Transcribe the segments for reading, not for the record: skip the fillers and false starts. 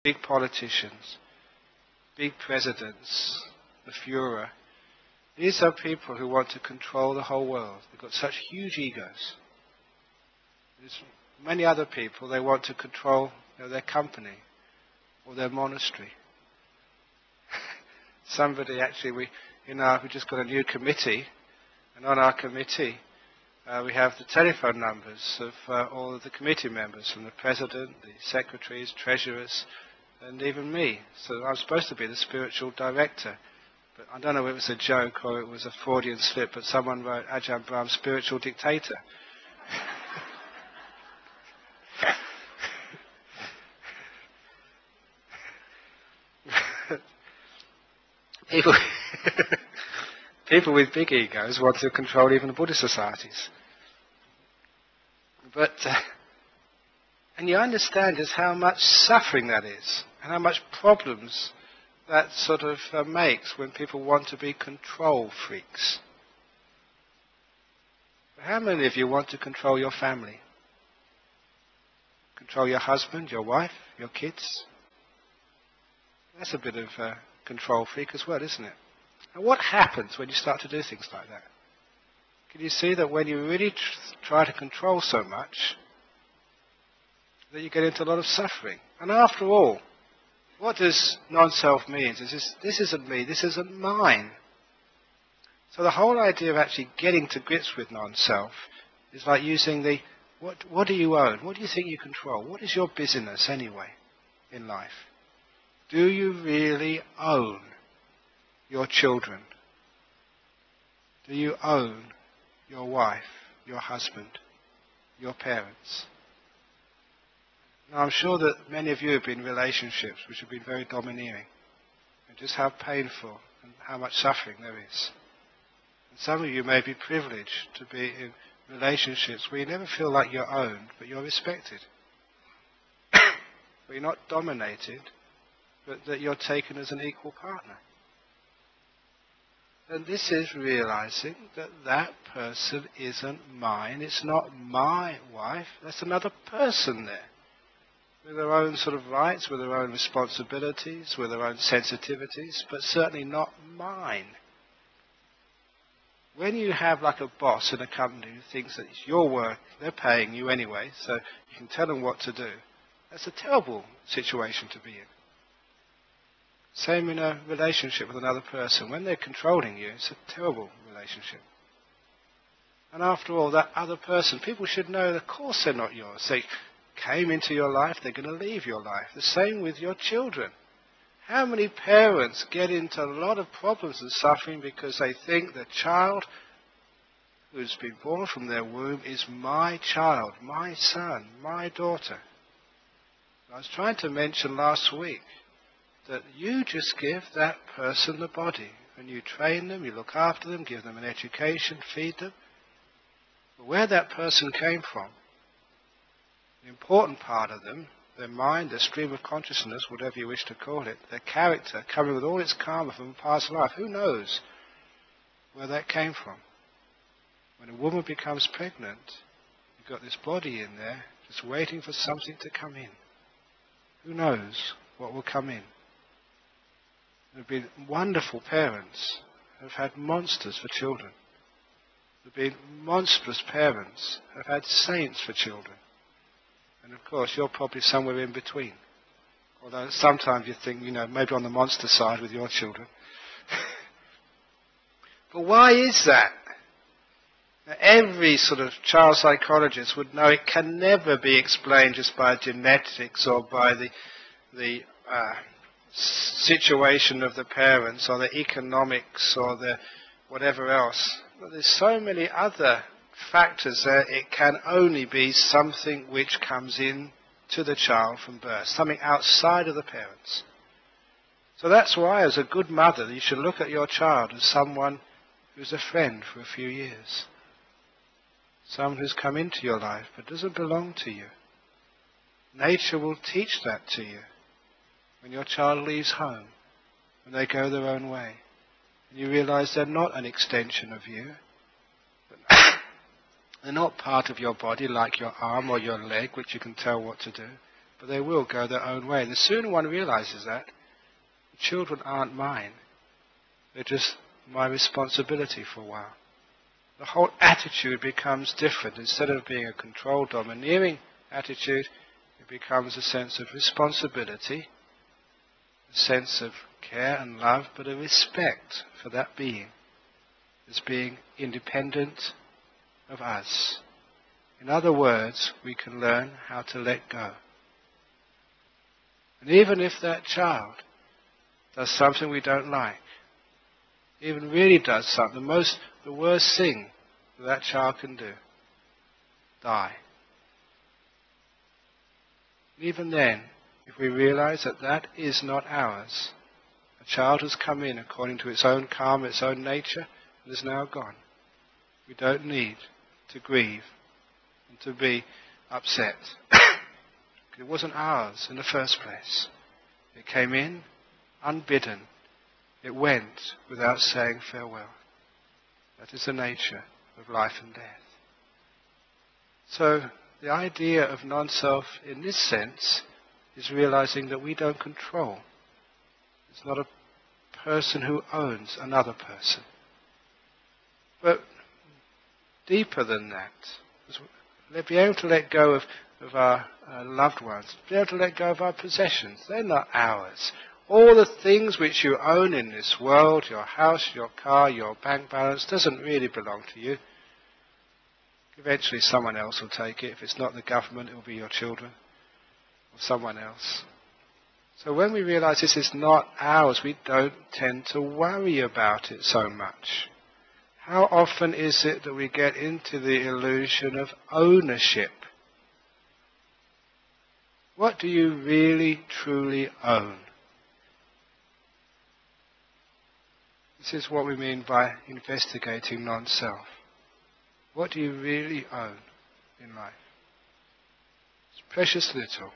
big politicians, big presidents, the Führer. These are people who want to control the whole world. They've got such huge egos. There's many other people, they want to control their company or their monastery. Somebody actually, we just got a new committee, and on our committee we have the telephone numbers of all of the committee members, from the president, the secretaries, treasurers, and even me. So I'm supposed to be the spiritual director. But I don't know if it was a joke or it was a Freudian slip, but someone wrote Ajahn Brahm, spiritual dictator. People with big egos want to control even the Buddhist societies. But, and you understand just how much suffering that is, and how much problems that sort of makes when people want to be control freaks. But how many of you want to control your family? Control your husband, your wife, your kids? That's a bit of control freak as well, isn't it? And what happens when you start to do things like that? Can you see that when you really try to control so much, that you get into a lot of suffering? And after all, what does non-self mean? This isn't me, this isn't mine. So the whole idea of actually getting to grips with non-self is like using the, what do you own? What do you think you control? What is your business anyway in life? Do you really own your children? Do you own your wife, your husband, your parents? Now I'm sure that many of you have been in relationships which have been very domineering, and just how painful and how much suffering there is. And some of you may be privileged to be in relationships where you never feel like you're owned, but you're respected. Where you're not dominated, but that you're taken as an equal partner. And this is realizing that that person isn't mine, it's not my wife, that's another person there, with their own sort of rights, with their own responsibilities, with their own sensitivities, but certainly not mine. When you have like a boss in a company who thinks that it's your work, they're paying you anyway, so you can tell them what to do, that's a terrible situation to be in. Same in a relationship with another person. When they're controlling you, it's a terrible relationship. And after all, that other person, people should know, of course they're not yours. They came into your life, they're going to leave your life. The same with your children. How many parents get into a lot of problems and suffering because they think the child who's been born from their womb is my child, my son, my daughter? I was trying to mention last week that you just give that person the body, and you train them, you look after them, give them an education, feed them. But where that person came from, the important part of them, their mind, their stream of consciousness, whatever you wish to call it, their character, coming with all its karma from a past life, who knows where that came from? When a woman becomes pregnant, you've got this body in there, just waiting for something to come in. Who knows what will come in? There have been wonderful parents who have had monsters for children. There have been monstrous parents who have had saints for children. And of course, you're probably somewhere in between. Although sometimes you think, maybe on the monster side with your children. But why is that? Now, every sort of child psychologist would know it can never be explained just by genetics or by the situation of the parents or the economics or the whatever else. But there's so many other factors there. It can only be something which comes in to the child from birth, something outside of the parents. So that's why, as a good mother, you should look at your child as someone who's a friend for a few years. Someone who's come into your life but doesn't belong to you. Nature will teach that to you. When your child leaves home, when they go their own way, and you realize they're not an extension of you, but they're not part of your body like your arm or your leg, which you can tell what to do. but they will go their own way. And the sooner one realizes that, the children aren't mine. They're just my responsibility for a while. The whole attitude becomes different. Instead of being a controlled, domineering attitude, it becomes a sense of responsibility, a sense of care and love, but a respect for that being as being independent of us. In other words, we can learn how to let go. And even if that child does something we don't like, even really does something, the worst thing that child can do, die. Even then, if we realize that that is not ours, a child has come in according to its own karma, its own nature, and is now gone. We don't need to grieve and to be upset. It wasn't ours in the first place. It came in unbidden. It went without saying farewell. That is the nature of life and death. So the idea of non-self in this sense is realizing that we don't control. It's not a person who owns another person. But deeper than that, be able to let go of our loved ones, be able to let go of our possessions. They're not ours. All the things which you own in this world, your house, your car, your bank balance, doesn't really belong to you. Eventually someone else will take it. If it's not the government, it will be your children or someone else. So when we realize this is not ours, we don't tend to worry about it so much. How often is it that we get into the illusion of ownership? What do you really, truly own? This is what we mean by investigating non-self. What do you really own in life? It's precious little.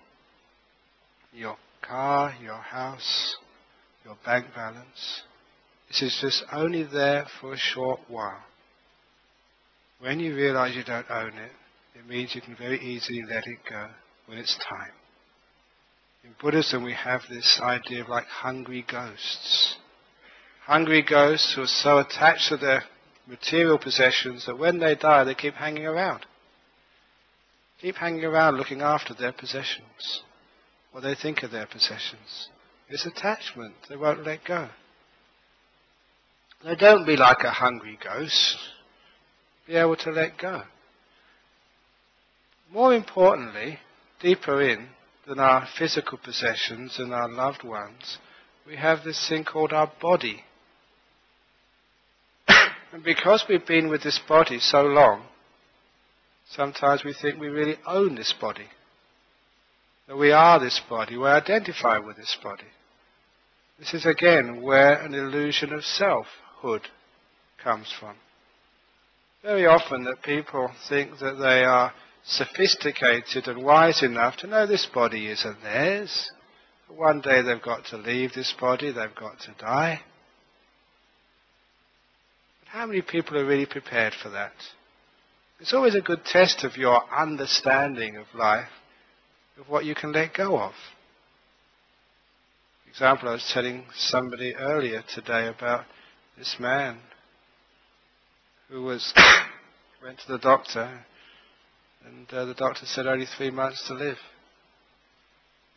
Your car, your house, your bank balance. This is just only there for a short while. When you realize you don't own it, it means you can very easily let it go when it's time. In Buddhism we have this idea of like hungry ghosts. Hungry ghosts who are so attached to their material possessions that when they die they keep hanging around. Keep hanging around looking after their possessions. What they think of their possessions. It's attachment. They won't let go. Now don't be like a hungry ghost. Be able to let go. More importantly, deeper in than our physical possessions and our loved ones, we have this thing called our body. And because we've been with this body so long, sometimes we think we really own this body. That we are this body, we identify with this body. This is again where an illusion of selfhood comes from. Very often that people think that they are sophisticated and wise enough to know this body isn't theirs. One day they've got to leave this body, they've got to die. But how many people are really prepared for that? It's always a good test of your understanding of life, of what you can let go of. For example, I was telling somebody earlier today about this man who went to the doctor, and the doctor said only 3 months to live.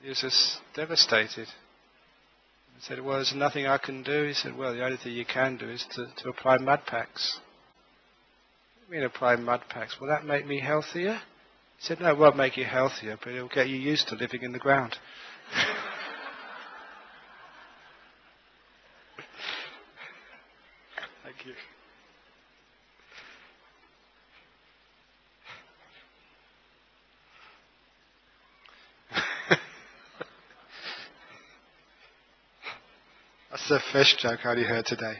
He was just devastated. He said, well, there's nothing I can do. He said, well, the only thing you can do is to apply mud packs. What do you mean apply mud packs? Will that make me healthier? He said, no, it won't make you healthier, but it'll get you used to living in the ground. Thank you. That's the first joke I only heard today.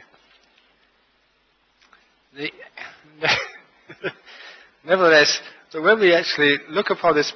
Nevertheless, so when we actually look upon this